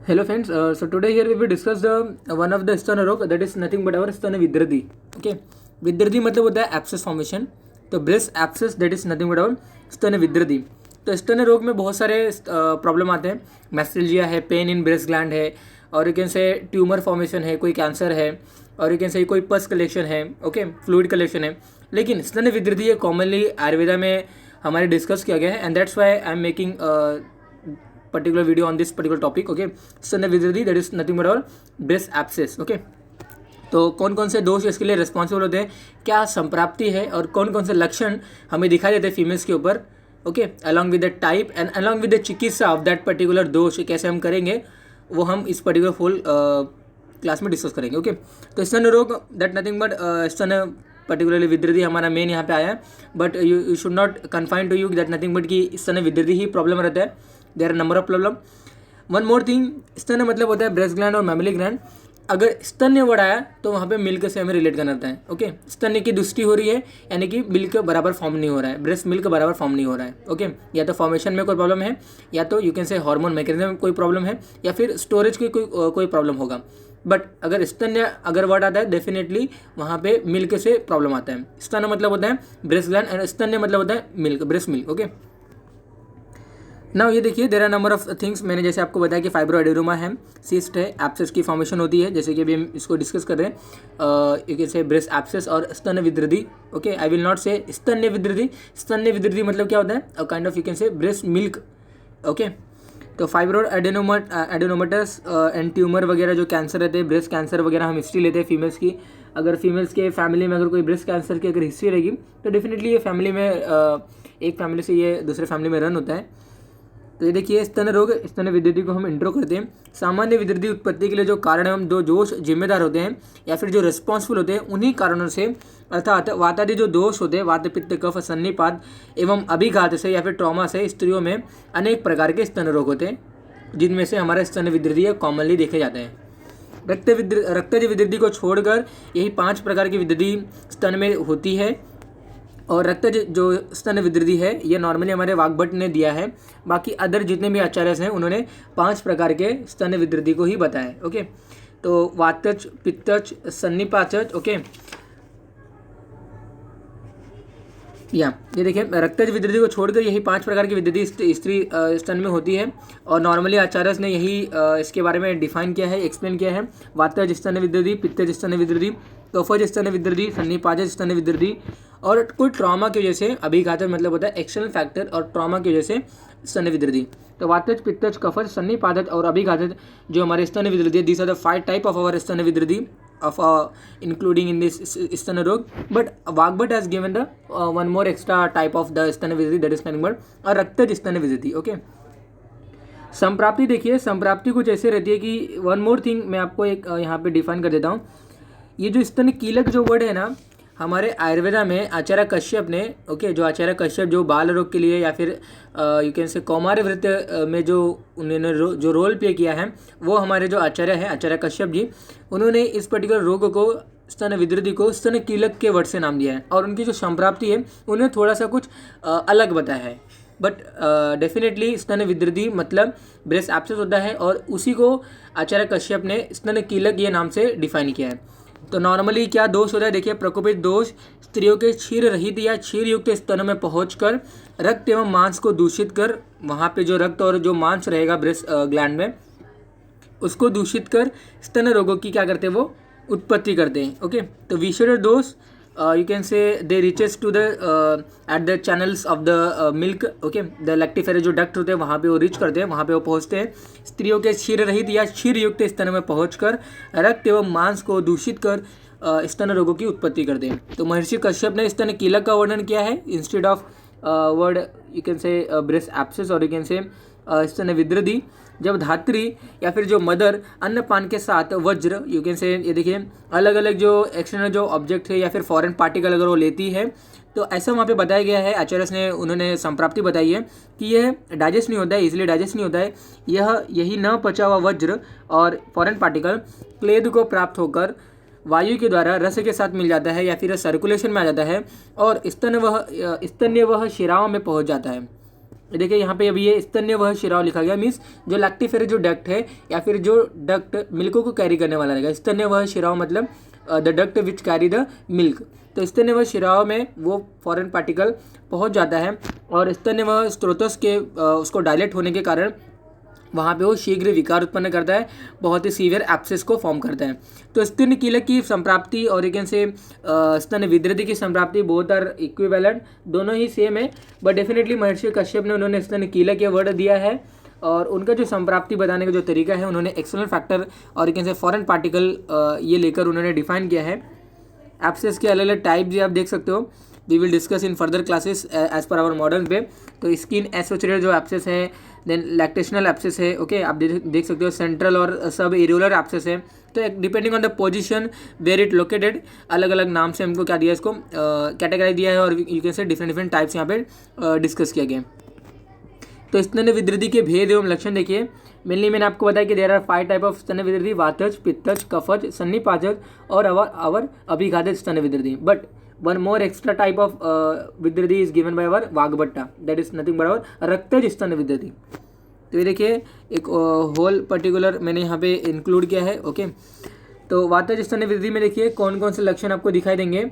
Hello friends, so today here we will discuss the one of the sternal roग that is nothing but our sternal विद्रदी. Okay, विद्रदी मतलब होता है abscess formation. तो breast abscess that is nothing but our स्तन विद्रदी. तो स्तन रोग में बहुत सारे प्रॉब्लम आते हैं. मैस्टेल्जिया है, पेन इन ब्रेस्ट ग्लैंड है, और यू कैन से ट्यूमर फॉर्मेशन है, कोई कैंसर है, और यू कैन से कोई पस कलेक्शन है, ओके फ्लूइड कलेक्शन है. लेकिन स्तन विद्रदी कॉमनली आयुर्वेदा में हमारे डिस्कस किया गया है and that's why I am making particular video on this particular topic. Okay, स्तन विद्रदी that is nothing but our breast abscess. Okay, तो कौन कौन से दोष इसके लिए रिस्पॉन्सिबल होते हैं, क्या संप्राप्ति है, और कौन कौन से लक्षण हमें दिखाई देते हैं फीमेल्स के ऊपर. Okay, along with the type and along with the चिकित्सा ऑफ दैट पर्टिकुलर दोष कैसे हम करेंगे वो हम इस पर्टिकुलर फुल क्लास में डिस्कस करेंगे. ओके, तो स्तन रोग दैट नथिंग बट स्तन पर्टिकुलरली विद्रदी हमारा मेन यहाँ पे आया है. But you should not confine to you that nothing but कि स्तन विद्रदी ही प्रॉब्लम रहता है. There are number of problem. One more thing, स्तन मतलब होता है ब्रेस्ट ग्लैंड और मैमली ग्लैंड. अगर स्तन्य वर्ड आया तो वहाँ पे मिल्क से हमें रिलेट करना होता है. ओके, स्तन्य की दुष्टि हो रही है यानी कि मिल्क बराबर फॉर्म नहीं हो रहा है, ब्रेस्ट मिल्क बराबर फॉर्म नहीं हो रहा है. ओके, या तो फॉर्मेशन में कोई प्रॉब्लम है, या तो यू कैन से हार्मोन मैकेनिज्म में कोई प्रॉब्लम है, या फिर स्टोरेज की कोई प्रॉब्लम होगा. बट अगर स्तन्य अगर वर्ड आता है डेफिनेटली वहाँ पे मिल्क से प्रॉब्लम आता है. स्तन मतलब होता है ब्रेस्ट ग्लैंड एंड स्तन्य मतलब होता है milk, breast milk. Okay, now ये देखिए there are number of things. मैंने जैसे आपको बताया कि फाइब्रोएडेनोमा है, सिस्ट है, एब्सेस की फॉर्मेशन होती है, जैसे कि अभी हम इसको डिस्कस कर रहे हैं. यू कैन से ब्रेस्ट एब्सेस और स्तन विद्रदी. ओके, आई विल नॉट से स्तन्य विद्रदी. स्तन्य विद्रदी मतलब क्या होता है, a kind of you can से ब्रेस्ट मिल्क. ओके, तो फाइब्रोड एडेनोमटस एंड ट्यूमर वगैरह जो कैंसर रहते हैं, ब्रेस्ट कैंसर वगैरह हम हिस्ट्री लेते हैं फीमेल्स की. अगर फीमेल्स के फैमिली में अगर कोई ब्रेस्ट कैंसर की अगर हिस्ट्री रहेगी तो डेफिनेटली ये फैमिली में एक फैमिली से ये दूसरे फैमिली में रन होता है. तो ये देखिए स्तन रोग, स्तन विद्रदी को हम इंट्रो करते हैं. सामान्य विद्रदी उत्पत्ति के लिए जो कारण एवं दो दोष जिम्मेदार होते हैं या फिर जो रिस्पॉन्सिबल होते हैं उन्हीं कारणों से, अर्थात वातादि जो दोष होते हैं, वात पित्त कफ सन्निपात एवं अभिघात से या फिर ट्रॉमा से स्त्रियों में अनेक प्रकार के स्तन रोग होते हैं, जिनमें से हमारा स्तन विद्रदी कॉमनली देखे जाते हैं. रक्तज विद्रदी को छोड़कर यही 5 प्रकार की विद्रदी स्तन में होती है. और रक्तज जो स्तन विद्रदी है ये नॉर्मली हमारे वाग्भट ने दिया है. बाकी अदर जितने भी आचार्य हैं उन्होंने 5 प्रकार के स्तन विद्रदी को ही बताया. ओके, तो वातज, पित्तज, सन्निपातज. ओके, या ये देखिए रक्तज विद्रदी को छोड़कर यही 5 प्रकार की विद्रदी स्त्री स्तन में होती है. और नॉर्मली आचार्य ने यही इसके बारे में डिफाइन किया है, एक्सप्लेन किया है. वातज स्तन विद्रदी, पित्तज स्तन विद्रदी, कफज स्तन विद्रदी, सन्निपातज स्तन विद्रदी, और कोई ट्रॉमा की वजह से, अभिघात मतलब होता है एक्सटर्नल फैक्टर, और ट्रॉमा की वजह से स्तन विद्रदी. तो वातज, पित्तज, कफज, सन्निपातज और अभिघात जो हमारे स्तन विद्रदी है, these are the 5 type of our स्तन विद्रदी of including in this स्तन रोग. But Vagbhat has given the one more extra type of the स्तन विद्रदी, that is nothing but रक्तज स्तन विद्रदी. ओके, संप्राप्ति देखिए, संप्राप्ति कुछ ऐसे रहती है कि वन मोर थिंग मैं आपको एक यहाँ पे डिफाइन कर देता हूँ. ये जो स्तन कीलक जो वर्ड है ना, हमारे आयुर्वेदा में आचार्य कश्यप ने, ओके, जो आचार्य कश्यप जो बाल रोग के लिए या फिर यू कैन से कौमार्य व्रत में जो उन्होंने जो रोल प्ले किया है, वो हमारे जो आचार्य हैं आचार्य कश्यप जी, उन्होंने इस पर्टिकुलर रोग को, स्तन विद्रदी को, स्तन कीलक के वर्ड से नाम दिया है. और उनकी जो संप्राप्ति है उन्हें थोड़ा सा कुछ अलग बताया है. बट डेफिनेटली स्तन विद्रदी मतलब ब्रेस्ट एब्सेस होता है, और उसी को आचार्य कश्यप ने स्तन कीलक ये नाम से डिफाइन किया है. तो नॉर्मली क्या दोष होता है, देखिए प्रकोपित दोष स्त्रियों के क्षीर रहित या क्षीर युक्त स्तनों में पहुंचकर रक्त एवं मांस को दूषित कर, वहाँ पे जो रक्त और जो मांस रहेगा ब्रेस्ट ग्लैंड में, उसको दूषित कर स्तन रोगों की क्या करते हैं, वो उत्पत्ति करते हैं. ओके, तो विषेर दोष you can say they reaches to the at the channels of the milk. Okay, the lactiferous जो डक्ट होते हैं वहाँ पे वो रीच करते हैं, वहाँ पे वो पहुँचते हैं. स्त्रियों के क्षीर रहित या क्षीर युक्त स्तन में पहुँचकर रक्त एवं मांस को दूषित कर स्तन रोगों की उत्पत्ति करते हैं. तो महर्षि कश्यप ने स्तन कीलक का वर्णन किया है instead of word you can से ब्रेस्ट एब्सेस, और यू कैन से स्तन विद्रदी. जब धात्री या फिर जो मदर अन्नपान के साथ वज्र, यू कैन से, ये देखिए अलग अलग जो एक्सटर्नल जो ऑब्जेक्ट है या फिर फॉरेन पार्टिकल अगर वो लेती है, तो ऐसा वहाँ पे बताया गया है, आचार्य ने उन्होंने संप्राप्ति बताई है कि यह डाइजेस्ट नहीं होता है, इजीली डाइजेस्ट नहीं होता है. यही न पचा हुआ वज्र और फॉरेन पार्टिकल क्लेद को प्राप्त होकर वायु के द्वारा रस के साथ मिल जाता है या फिर सर्कुलेशन में आ जाता है, और स्तन्य वह शिराओं में पहुँच जाता है. देखिए यहाँ पे अभी ये स्तन्य वह शिराव लिखा गया, मीन्स जो लैक्टिफेरस जो डक्ट है या फिर जो डक्ट मिल्कों को कैरी करने वाला रहेगा। स्तन्य वह शिराव मतलब the duct which carry the milk. तो स्तन्य वह शिराव में वो फॉरेन पार्टिकल पहुँच जाता है और स्तन्य वह स्त्रोतस के उसको डायलेट होने के कारण वहाँ पे वो शीघ्र विकार उत्पन्न करता है, बहुत ही सीवियर एब्सेस को फॉर्म करता है। तो स्तन कीलक की संप्राप्ति और एक से स्तन विद्रति की संप्राप्ति बोथ आर इक्विवेलेंट, दोनों ही सेम है, बट डेफिनेटली महर्षि कश्यप ने उन्होंने स्तन कीलक ये वर्ड दिया है और उनका जो संप्राप्ति बताने का जो तरीका है उन्होंने एक्सटर्नल फैक्टर और एक से फॉरेन पार्टिकल ये लेकर उन्होंने डिफाइन किया है। एब्सेस के अलग अलग टाइप भी आप देख सकते हो, we will discuss in further classes as per our modern way. तो स्किन एसोसिएटेड जो एब्सेस है, देन लैक्टेशनल एब्सेस है, ओके आप देख सकते हो, सेंट्रल और सब इरेगुलर एब्सेस है। तो depending on the position where it located, अलग अलग नाम से हमको क्या दिया है, इसको कैटेगराइज दिया है और यू कैन से डिफरेंट टाइप्स यहाँ पे डिस्कस किया गया। तो स्तन विद्रति के भेद एवं लक्षण देखिए। मेनली मैंने आपको बताया कि देयर आर 5 टाइप ऑफ स्तन विद्रति, वातज, पित्तज, कफज, सन्निपातज और अवर अभिघातज स्तन विद्रति। But one more extra type of विद्रति is given by our Vagbhata, that is nothing but our रक्तज स्तन विद्रति। तो ये देखिए एक होल पर्टिकुलर मैंने यहाँ पे इंक्लूड किया है, ओके। तो वातज स्तन विद्रति में देखिए कौन कौन से लक्षण आपको दिखाई देंगे।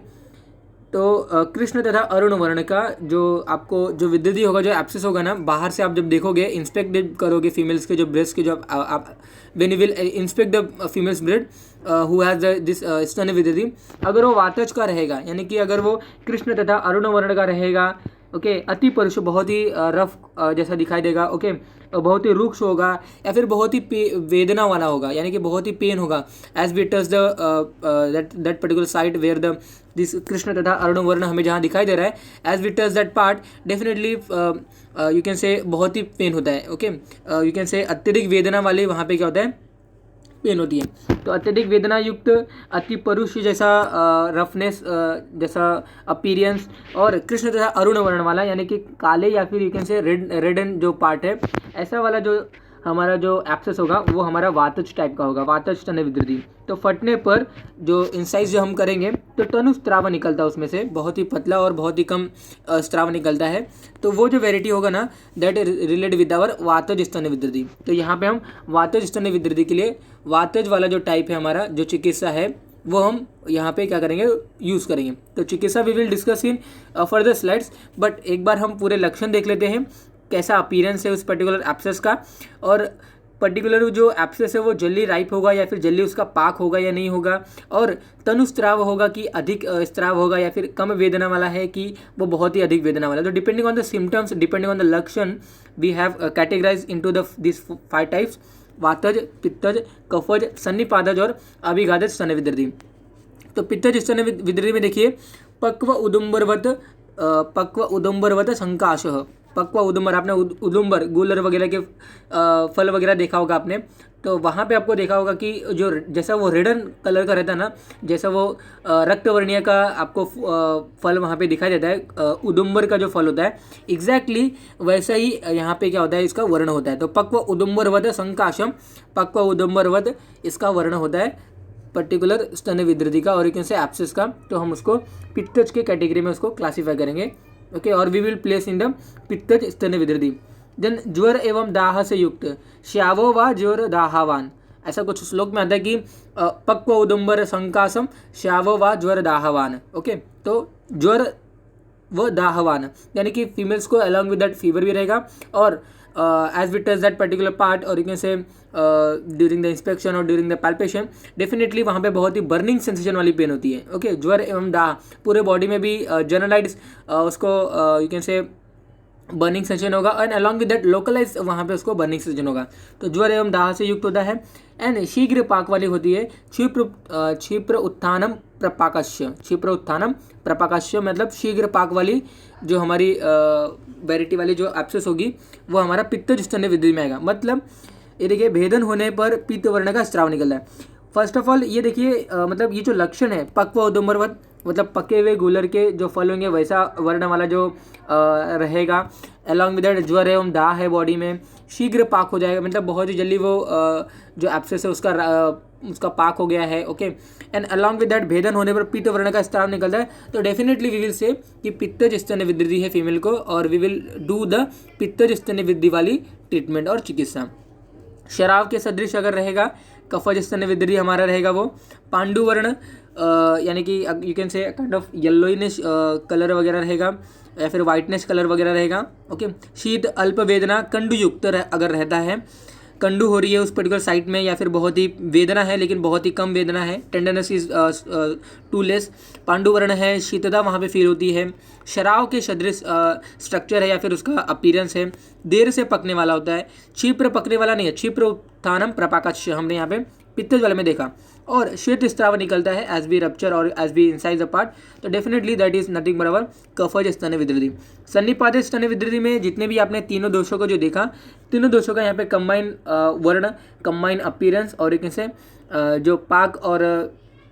तो कृष्ण तथा अरुण वर्ण का जो आपको जो विद्युति होगा, जो एब्सेस होगा ना, बाहर से आप जब देखोगे, इंस्पेक्ट करोगे फीमेल्स के जो ब्रेस्ट के, जो आप when you will inspect the females breast who has this स्तन विद्युति, अगर वो वातज का रहेगा, यानी कि अगर वो कृष्ण तथा अरुण वर्ण का रहेगा, ओके, अति परुष बहुत ही रफ जैसा दिखाई देगा, ओके, बहुत ही रुक्ष होगा या फिर बहुत ही वेदना वाला होगा, यानी कि बहुत ही पेन होगा, as we touch the that particular site where the this कृष्ण तथा अरुण वर्ण हमें जहाँ दिखाई दे रहा है, as we touch that part definitely you can say बहुत ही पेन होता है, ओके, यू कैन से अत्यधिक वेदना वाले वहाँ पे क्या होता है, पेन होती है। तो अत्यधिक वेदना युक्त, अति परुष जैसा रफनेस जैसा अपीरियंस, और कृष्ण तथा अरुण वर्ण वाला यानी कि काले या फिर यू कैन से रेड एंड जो पार्ट है, ऐसा वाला जो हमारा जो एब्सेस होगा वो हमारा वातज टाइप का होगा, वातज स्तन विद्रति। तो फटने पर जो इंसाइज जो हम करेंगे तो तनु स्त्राव निकलता है, उसमें से बहुत ही पतला और बहुत ही कम स्त्राव निकलता है। तो वो जो वेराइटी होगा ना, दैट रिलेटेड विद आवर वातज स्तन विद्रति। तो यहाँ पे हम वातज स्तन विद्रति के लिए वातज वाला जो टाइप है हमारा जो चिकित्सा है वो हम यहाँ पे क्या करेंगे, यूज़ करेंगे। तो चिकित्सा we will discuss in further slides, but एक बार हम पूरे लक्षण देख लेते हैं, कैसा अपीयरेंस है उस पर्टिकुलर एब्सेस का, और पर्टिकुलर जो एब्सेस है वो जल्दी राइप होगा या फिर जल्दी उसका पाक होगा या नहीं होगा, और तनु स्त्राव होगा कि अधिक स्त्राव होगा या फिर कम वेदना वाला है कि वो बहुत ही अधिक वेदना वाला है। तो depending on the symptoms, depending on the लक्षण, we have categorize into the this 5 types, वातज, पित्तज, कफज, सन्निपातज और अभिघातज स्तन विद्रति। तो पित्तज स्तन विद्रति में देखिए पक्व उदुम्बरवत संकाशः, पक्वा उदुम्बर, आपने उदुम्बर गुलर वगैरह के फल वगैरह देखा होगा आपने, तो वहाँ पे आपको देखा होगा कि जो जैसा वो रेडन कलर का रहता है ना, जैसा वो रक्तवर्णीय का आपको फल वहाँ पे दिखाई देता है, उदुम्बर का जो फल होता है एग्जैक्टली वैसा ही यहाँ पे क्या होता है, इसका वर्ण होता है। तो पक्व उदुम्बरवत संकाशम, पक्व उदुम्बरवत इसका वर्ण होता है पर्टिकुलर स्तन विद्रति का और एक से एब्सेस का। तो हम उसको पित्तज के कैटेगरी में उसको क्लासीफाई करेंगे, ओके, और we will place in the पित्तज स्तन विद्रति। देन ज्वर एवं दाह से युक्त, श्यावो व ज्वर दाहवान, ऐसा कुछ श्लोक में आता है कि पक्व उदुम्बर संकासम श्यावो व ज्वर दाहवान, ओके। तो ज्वर व दाहवान यानी कि फीमेल्स को अलॉन्ग विद दैट फीवर भी रहेगा, और as we touch that particular part or you can say during the inspection or during the palpation, definitely वहाँ पे बहुत ही बर्निंग सेंसेशन वाली पेन होती है, ओके। ज्वर एवं दाह पूरे बॉडी में भी जनरलाइज उसको you can say burning sensation होगा, and along with that localize वहाँ पे उसको बर्निंग सेंसेशन होगा। तो ज्वर एवं दाह से युक्त होता है, एंड शीघ्र पाक वाली होती है क्षिप्र उत्थानम प्रपाकस्य, क्षिप्र उत्थानम प्रपाकस्य मतलब शीघ्र पाक वाली जो हमारी वेराइटी वाली जो एब्सेस होगी वो हमारा पित्तज स्तन विद्रति में आएगा। मतलब ये देखिए भेदन होने पर पित्त वर्ण का स्त्राव निकलता है। फर्स्ट ऑफ ऑल ये देखिए मतलब ये जो लक्षण है पक्व उदुम्बरवत मतलब पके हुए गूलर के जो फल होंगे वैसा वर्ण वाला जो रहेगा। अलॉन्ग विद दैट ज्वर एवं दाह है बॉडी में, शीघ्र पाक हो जाएगा, मतलब बहुत ही जल्दी वो जो एब्सेस है उसका पाक हो गया है। Okay, and along with that भेदन होने पर पित्त वर्ण का स्राव निकलता है। तो डेफिनेटली वी विल से कि पित्तज स्तन विद्धि है फीमेल को, और वी विल डू द पित्तज स्तन विद्धि वाली ट्रीटमेंट और चिकित्सा। शराब के सदृश अगर रहेगा, कफज स्तन विद्धि हमारा रहेगा वो पांडु वर्ण, यानी कि you can say kind of yellowish colour वगैरह रहेगा, या फिर वाइटनेस कलर वगैरह रहेगा। ओके, शीत अल्प वेदना कंडु युक्त अगर रहता है, कंडू हो रही है उस पर्टिकुलर साइट में, या फिर बहुत ही वेदना है लेकिन बहुत ही कम वेदना है, टेंडरनेस इज टू लेस। पांडु वर्ण है, शीतता वहाँ पे फील होती है। शराव के सदृश स्ट्रक्चर है या फिर उसका अपीयरेंस है, देर से पकने वाला होता है, क्षिप्र पकने वाला नहीं है, क्षिप्र उत्थानम प्रपाकाक्ष हमने यहाँ पे पित्तज वाले में देखा, और श्वेत स्त्राव निकलता है एज बी रप्चर और एज बी इनसाइज अपार्ट। तो डेफिनेटली दैट इज नथिंग बराबर कफज स्तन विद्धि। सन्निपात स्तन विद्धि में जितने भी आपने तीनों दोषों को जो देखा, तीनों दोषों का यहाँ पे कंबाइन वर्ण, कंबाइन अपीयरेंस और एक से जो पाक और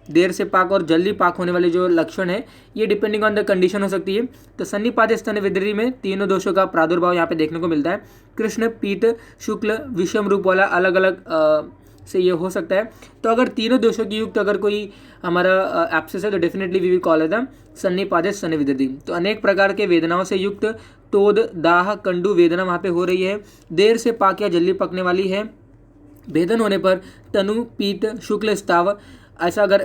देर से पाक और जल्दी पाक होने वाले जो लक्षण है, ये डिपेंडिंग ऑन द कंडीशन हो सकती है। तो सन्निपात स्तन विद्धि में तीनों दोषों का प्रादुर्भाव यहाँ पे देखने को मिलता है। कृष्ण, पीत, शुक्ल, विषम रूप वाला अलग अलग से ये हो सकता है। तो अगर तीनों दोषों की युक्त अगर कोई हमारा एब्सेस है तो definitely we will call it the सन्निपात स्तन विद्धि। तो अनेक प्रकार के वेदनाओं से युक्त तोद, दाह, कंडू वेदना वहाँ पे हो रही है, देर से पाक या जल्दी पकने वाली है, भेदन होने पर तनु, पीत, शुक्ल स्त्राव ऐसा अगर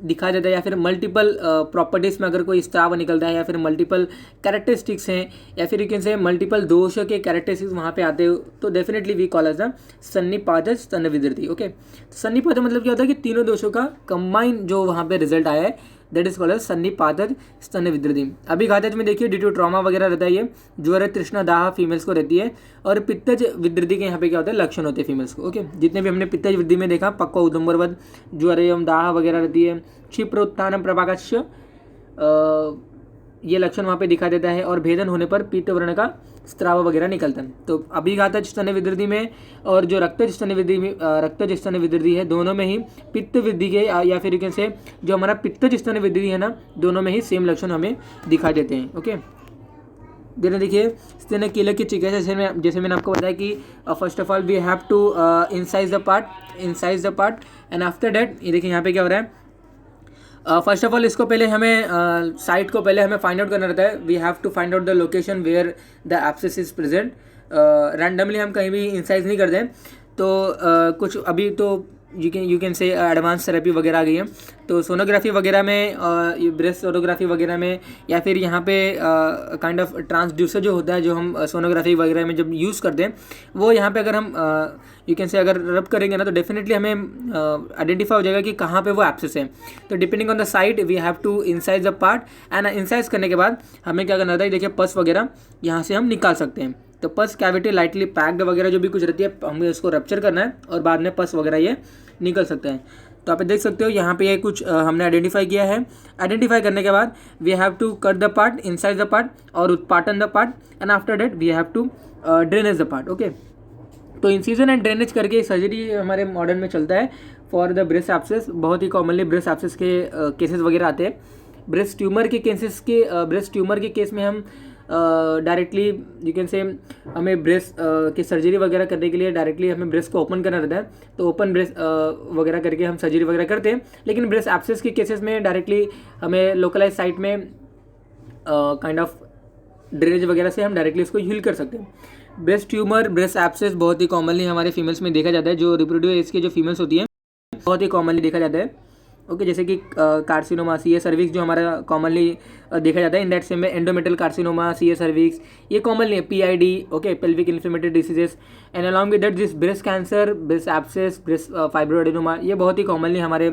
दिखाया जाता है, या फिर मल्टीपल प्रॉपर्टीज़ में अगर कोई स्त्राव निकलता है, या फिर मल्टीपल कैरेक्टरिस्टिक्स हैं, या फिर यू कैन से मल्टीपल दोष के कैरेक्टरिस्टिक्स वहाँ पे आते हो, तो definitely we call as the सन्निपात स्तन विद्धि। ओके, सन्निपात मतलब क्या होता है कि तीनों दोषों का कंबाइन जो वहाँ पे रिजल्ट आया है, दैट इज कॉल्ड एज सन्निपात स्तन विद्धि। अभी घातज में देखिए ड्यू टू ट्रॉमा वगैरह रहता है, ये ज्वर, तृष्णा, दाह फीमेल्स को रहती है, और पित्तज विद्धि के यहाँ पे क्या होता है, लक्षण होते हैं फीमेल्स को। ओके, जितने भी हमने पित्तज विद्धि में देखा, पक्वा, उदुम्बरवध, ज्वर एवं दाह वगैरह रहती है, क्षिप्रोत्थानम प्रपाकाक्ष ये लक्षण वहाँ पे दिखा देता है, और भेदन होने पर पीत वर्ण का स्त्राव वगैरह निकलता है। तो अभिघातज स्तन विद्धि में और जो रक्तज स्तन विद्धि में, रक्तज स्तन विद्धि है, दोनों में ही पित्त वृद्धि के या फिर कैसे से जो हमारा पित्तज स्तन विद्धि है ना, दोनों में ही सेम लक्षण हमें दिखाई देते हैं। ओके, देने देखिए स्तन कीलक की चिकित्सा जैसे मैंने आपको बताया कि first of all we have to incise the part and after that ये देखिए यहाँ पे क्या हो रहा है। फर्स्ट ऑफ ऑल इसको पहले हमें साइट को पहले हमें फाइंड आउट करना रहता है। We have to find out the location where the abscess is present. Randomly हम कहीं भी इंसाइज नहीं कर दें। तो कुछ अभी तो यू कैन से एडवांस थेरेपी वगैरह आ गई है, तो सोनोग्राफी वगैरह में, ब्रेस्ट सोनोग्राफी वगैरह में, या फिर यहाँ पे काइंड ऑफ ट्रांसड्यूसर जो होता है जो हम सोनोग्राफी वगैरह में जब यूज़ करते हैं, वो यहाँ पे अगर हम यू कैन से अगर रब करेंगे ना, तो डेफिनेटली हमें आइडेंटिफाई हो जाएगा कि कहाँ पे वो एब्सेस है। तो depending on the site we have to incise the part, and incise करने के बाद हमें क्या करना होता है, देखिए पस वगैरह यहाँ से हम निकाल सकते हैं। तो पस कैविटी लाइटली पैक्ड वगैरह जो भी कुछ रहती है, हमें उसको रप्चर करना है और बाद में पस वगैरह ये निकल सकते हैं। तो आप देख सकते हो यहाँ पे ये कुछ हमने आइडेंटिफाई किया है। आइडेंटिफाई करने के बाद we have to cut the part, incise the part और उत्पाटन the part, and after that we have to drainage the part. Okay, तो इंसिजन एंड ड्रेनेज करके सर्जरी हमारे मॉडर्न में चलता है फॉर द ब्रेस्ट एब्सेस। बहुत ही कॉमनली ब्रेस्ट एब्सेस के केसेस वगैरह आते हैं। ब्रेस्ट ट्यूमर के केस में हम डायरेक्टली यू कैन से हमें ब्रेस्ट की सर्जरी वगैरह करने के लिए डायरेक्टली हमें ब्रेस्ट को ओपन करना रहता है। तो ओपन ब्रेस्ट वगैरह करके हम सर्जरी वगैरह करते हैं। लेकिन ब्रेस्ट एब्सेस के केसेस में डायरेक्टली हमें लोकलाइज साइट में काइंड ऑफ ड्रेनेज वगैरह से हम डायरेक्टली उसको हील कर सकते हैं। ब्रेस्ट ट्यूमर, ब्रेस्ट एब्सेस बहुत ही कॉमनली हमारे फीमेल्स में देखा जाता है। जो रिप्रोड्यूटिव एज की जो फीमेल्स होती हैं बहुत ही कॉमनली देखा जाता है। ओके, जैसे कि कार्सिनोमा, सी ए सर्विक्स जो हमारा कॉमनली देखा जाता है। इन दैट सेम में endometrial carcinoma, C A cervix ये कॉमनली है। PID, okay, pelvic inflammatory diseases, and along with that this breast cancer, breast abscess, breast fibroadenoma, ये बहुत ही कॉमनली हमारे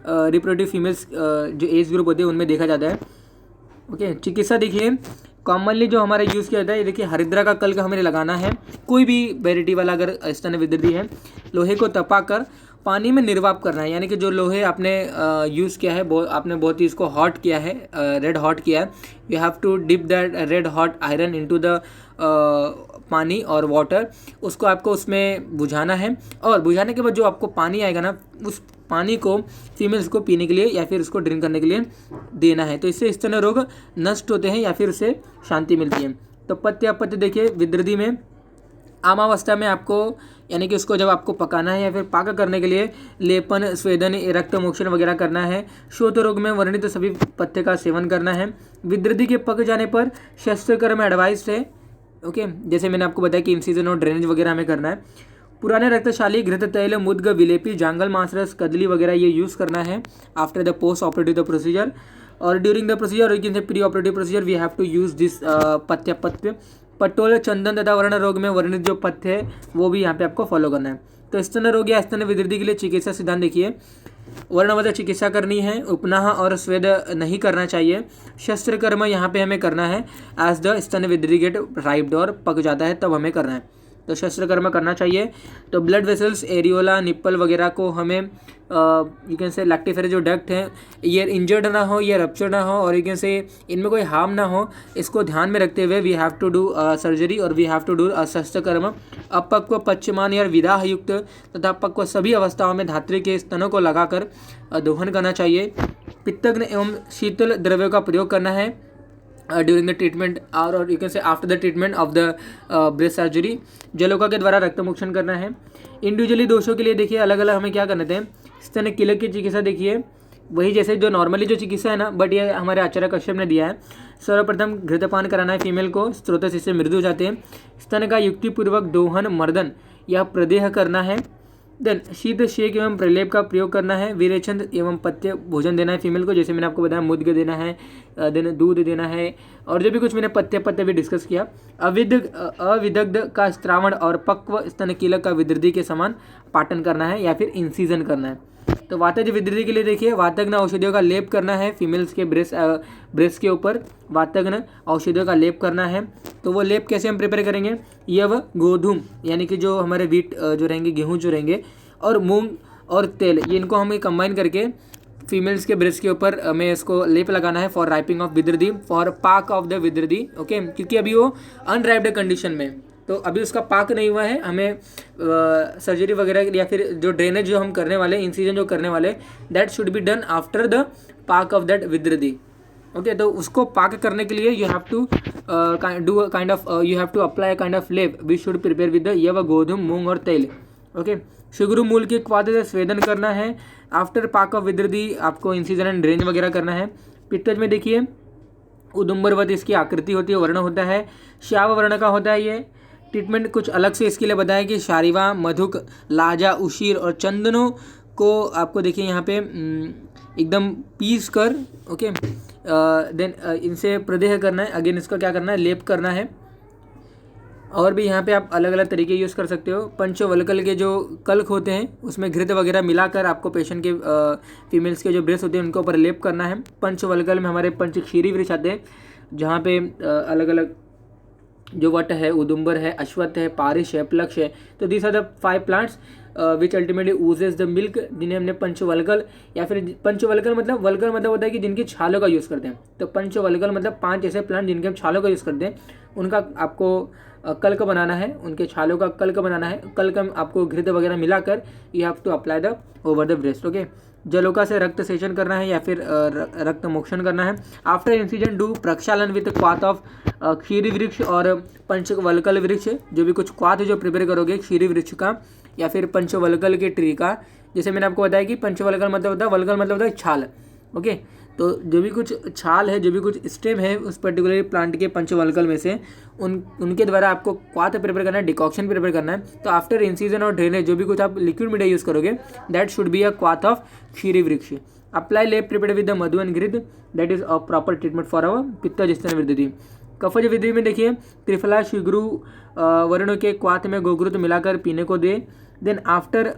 रिप्रोडक्टिव फीमेल्स जो एज ग्रुप होते हैं उनमें देखा जाता है। ओके, चिकित्सा देखिए कॉमनली जो हमारा यूज़ किया जाता है, ये देखिए हरिद्रा का कल्क हमें लगाना है। कोई भी वेराइटी वाला अगर स्तन विद्धि है, लोहे को तपा कर पानी में निर्वाप करना है। यानी कि जो लोहे आपने यूज़ किया है, आपने बहुत ही इसको हॉट किया है, रेड हॉट किया है, you have to dip that red hot iron into the पानी और वाटर, उसको आपको उसमें बुझाना है, और बुझाने के बाद जो आपको पानी आएगा ना, उस पानी को फीमेल्स को पीने के लिए या फिर उसको ड्रिंक करने के लिए देना है। तो इससे स्तन रोग नष्ट होते हैं या फिर उससे शांति मिलती है। तो पथ्य अपत्य देखिए, विद्रदी में आमावस्था में आपको यानी कि उसको जब आपको पकाना है या फिर पाक करने के लिए लेपन, स्वेदन, रक्त मोक्षण वगैरह करना है। शोथ रोग में वर्णित सभी पथ्य का सेवन करना है। विद्रदी के पक जाने पर शस्त्रकर्म एडवाइस है। ओके, जैसे मैंने आपको बताया कि इंसिजन और ड्रेनेज वगैरह हमें करना है। पुराने रक्तशाली, घृत तैल, मुद्ग, विलेपी, जांगल मांस रस, कदली वगैरह ये यूज़ करना है after the post operative the procedure, और ड्यूरिंग द प्रोसीजर और pre operative procedure we have to use this पथ्य। पटोल, चंदन तथा वर्ण रोग में वर्णित जो पथ्य है वो भी यहाँ पे आपको फॉलो करना है। तो स्तन रोग या स्तन विद्रदी के लिए चिकित्सा सिद्धांत देखिए, वर्णवत चिकित्सा करनी है, उपनाह और स्वेद नहीं करना चाहिए। शस्त्र कर्म यहाँ पे हमें करना है एज द स्तन विद्रदी गेट राइप्ड और पक जाता है तब हमें करना है, तो शस्त्र कर्म करना चाहिए। तो ब्लड वेसल्स, एरियोला, निप्पल वगैरह को हमें यू कैन से लैक्टिफेरे जो डक्ट हैं ये इंजर्ड ना हो, ये रप्चर ना हो, और यू कैन से इनमें कोई हार्म ना हो, इसको ध्यान में रखते हुए we have to do surgery और वी हैव टू डू शस्त्र कर्म। अपक्व, पश्चिमान या विदाह युक्त तथा अपक्व सभी अवस्थाओं में धात्री के स्तनों को लगाकर दोहन करना चाहिए। पित्तग्न एवं शीतल द्रव्यों का प्रयोग करना है ड्यूरिंग द ट्रीटमेंट और you can say after the treatment of the breast surgery. जलोका के द्वारा रक्त मोक्षण करना है। इंडिविजुअली दोषों के लिए देखिए अलग अलग हमें क्या करने थे। स्तन कीलक की चिकित्सा देखिए वही जैसे जो नॉर्मली जो चिकित्सा है ना, बट ये हमारे आचार्य कश्यप ने दिया है। सर्वप्रथम घृतपान कराना है फीमेल को, स्रोत से मृदु हो जाते हैं। स्तन का युक्तिपूर्वक दोहन, मर्दन या प्रदेह करना है। देन शीत शेक एवं प्रलेप का प्रयोग करना है। विरेचन एवं पथ्य भोजन देना है फीमेल को, जैसे मैंने आपको बताया मुद्ग देना है, देन दूध देना है, और जो भी कुछ मैंने पथ्य भी डिस्कस किया। अविदग्ध का स्त्रावण और पक्व स्तन कीलक का विद्रदी के समान पाटन करना है या फिर इंसीजन करना है। तो वातज विद्रदी के लिए देखिए वातग्न औषधियों का लेप करना है फीमेल्स के ब्रेस्ट के ऊपर, वातग्न औषधियों का लेप करना है। तो वो लेप कैसे हम प्रिपेयर करेंगे, यव गोधूम यानी कि जो हमारे वीट जो रहेंगे, गेहूँ जो रहेंगे, और मूंग और तेल, ये इनको हमें कंबाइन करके फीमेल्स के ब्रेस्ट के ऊपर हमें इसको लेप लगाना है फॉर राइपिंग ऑफ विद्रदी, फॉर पाक ऑफ द विद्रदी। ओके, क्योंकि अभी वो अनराइप्ड कंडीशन में, तो अभी उसका पाक नहीं हुआ है, हमें सर्जरी वगैरह या फिर जो ड्रेनेज जो हम करने वाले, इंसिजन जो करने वाले, that should be done after the पाक ऑफ दैट विद्रदी। ओके, तो उसको पाक करने के लिए you have to do kind of you have to apply kind of लेप we should prepare with the यव गोधूम, मूंग और तेल। ओके, शुगरू मूल के क्वाद से स्वेदन करना है। आफ्टर पाक ऑफ विद्रदी आपको इंसिजन एंड ड्रेन वगैरह करना है। पित्तज में देखिए उदुम्बरवत इसकी आकृति होती है, वर्ण होता है, श्याव वर्ण का होता है। ये ट्रीटमेंट कुछ अलग से इसके लिए बताया कि शारीवा, मधुक, लाजा, उशीर और चंदनों को आपको देखिए यहाँ पे एकदम पीस कर, ओके, देन इनसे प्रदेह करना है। अगेन इसका क्या करना है, लेप करना है। और भी यहाँ पे आप अलग अलग तरीके यूज़ कर सकते हो। पंचवल्कल के जो कल्क होते हैं उसमें घृत वगैरह मिलाकर आपको पेशेंट के फीमेल्स के जो ब्रेस्ट होते हैं उनके ऊपर लेप करना है। पंचवल्कल में हमारे पंचक्षीरी वृक्ष आते हैं जहाँ पे अलग अलग जो वट है, उदुम्बर है, अश्वत्थ है, पारिश है, प्लक्ष है। तो these are the 5 plants which ultimately uses the milk, जिन्हें हमने पंचवल्कल या फिर पंचवल्कल मतलब वल्कल मतलब होता है कि जिनकी छालों का यूज़ करते हैं। तो पंचवल्कल मतलब 5 ऐसे प्लांट जिनके हम छालों का यूज़ करते हैं, उनका आपको कल्क बनाना है, उनके छालों का कल्क बनाना है। कल्क आपको घृत वगैरह मिलाकर you have to apply the over the breast. Okay, जलोका से रक्त सेचन करना है या फिर रक्त मोक्षण करना है। आफ्टर इंसिजन डू प्रक्षालन विद क्वाथ ऑफ क्षीरी वृक्ष और पंचवल्कल वृक्ष, जो भी कुछ क्वाथ जो प्रिपेयर करोगे क्षीरी वृक्ष का या फिर पंचवल्कल के ट्री का, जैसे मैंने आपको बताया कि पंचवल्कल मतलब होता है, वल्कल मतलब होता है छाल। ओके, तो जो भी कुछ छाल है, जो भी कुछ स्टेम है उस पर्टिकुलर प्लांट के पंचवल्कल में से उनके द्वारा आपको क्वाथ प्रिपेयर करना है, डिकॉक्शन प्रिपेयर करना है। तो आफ्टर इंसिजन और ड्रेनेज जो भी कुछ आप लिक्विड मीडिया यूज़ करोगे दैट शुड बी अ क्वाथ ऑफ क्षीरी वृक्ष। अप्लाई लेप प्रिपेयर विद द मधु एंड घृत, that is a proper treatment for our पित्तज स्तन विद्रदी। कफज विधि में देखिए त्रिफला शिग्रू वर्णों के क्वाथ में गोघृत मिलाकर पीने को दे। Then after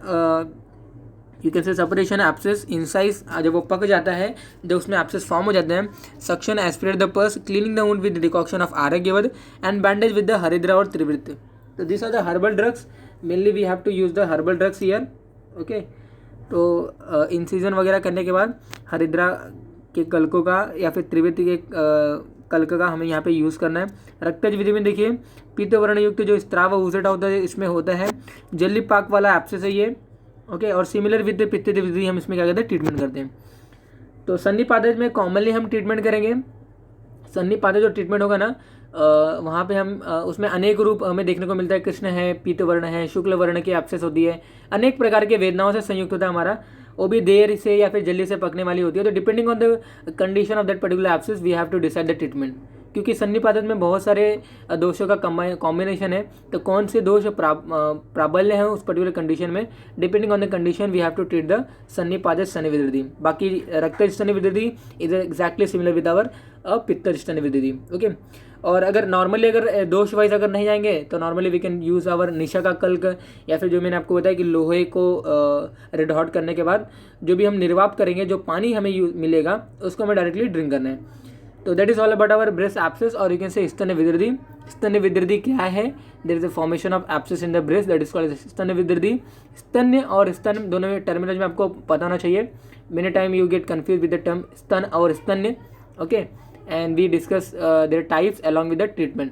you can say separation abscess incise, जब वो पक जाता है, जब उसमें एब्सेस फॉर्म हो जाते हैं, suction aspirate the pus, cleaning the wound with decoction of आरोग्यवद एंड बैंडेज विद द हरिद्रा और त्रिवृत्त। तो this are the herbal drugs, mainly we have to use the herbal drugs here. Okay, तो incision वगैरह करने के बाद हरिद्रा के कलकों का या फिर त्रिवृत्त के कल्क का हमें यहाँ पे यूज़ करना है। रक्तज विधि में देखिए पीतवर्ण युक्त जो स्त्राव ऊसटा होता है इसमें होता है जल्दी पाक वाला एब्सेस है ये, ओके। और सिमिलर विद पित्त विधि हम इसमें क्या करते हैं, ट्रीटमेंट करते हैं। तो सन्निपातज में कॉमनली हम ट्रीटमेंट करेंगे। सन्निपातज जो ट्रीटमेंट होगा ना वहाँ पे हम उसमें अनेक रूप हमें देखने को मिलता है। कृष्ण है, पीतवर्ण है, शुक्ल वर्ण की एब्सेस होती है, अनेक प्रकार के वेदनाओं से संयुक्त होता है हमारा, वो भी देर से या फिर जल्दी से पकने वाली होती है। तो depending on the condition of that particular abscess we have to decide the treatment, क्योंकि सन्निपातज में बहुत सारे दोषों का कॉम्बिनेशन है। तो कौन से दोष प्राबल्य है उस पर्टिकुलर कंडीशन में, depending on the condition we have to treat the सन्निपातज स्तन विदृति। बाकी रक्तज स्तन विदृति is exactly similar with our पित्तज स्तन विदृति, ओके। और अगर नॉर्मली अगर दोष वाइज अगर नहीं जाएंगे तो normally we can use our निशा का कल्क, या फिर जो मैंने आपको बताया कि लोहे को रेड हॉट करने के बाद जो भी हम निर्वाप करेंगे, जो पानी हमें मिलेगा उसको हमें डायरेक्टली ड्रिंक करना है। तो that is all about our breast abscess, और यू कैन से स्तन विदृति। स्तन विदृति क्या है? There is a formation of abscess in the breast that is called स्तन विदृति। स्तन्य और स्तन दोनों में टर्मिनोलॉजी में आपको पता होना चाहिए। Many time you get confuse with the term स्तन और स्तन्य, okay. And we discuss their types along with the treatment.